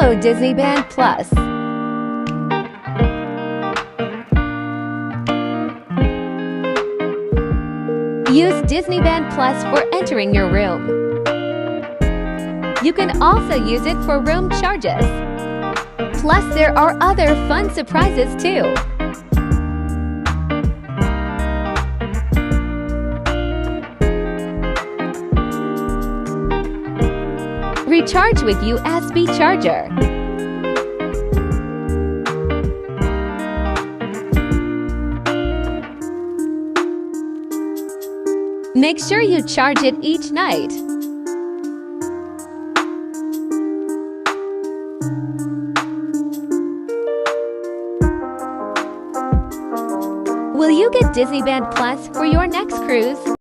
Download DisneyBand Plus. Use DisneyBand Plus for entering your room. You can also use it for room charges. Plus, there are other fun surprises too. Recharge with USB charger. Make sure you charge it each night. Will you get DisneyBand Plus for your next cruise?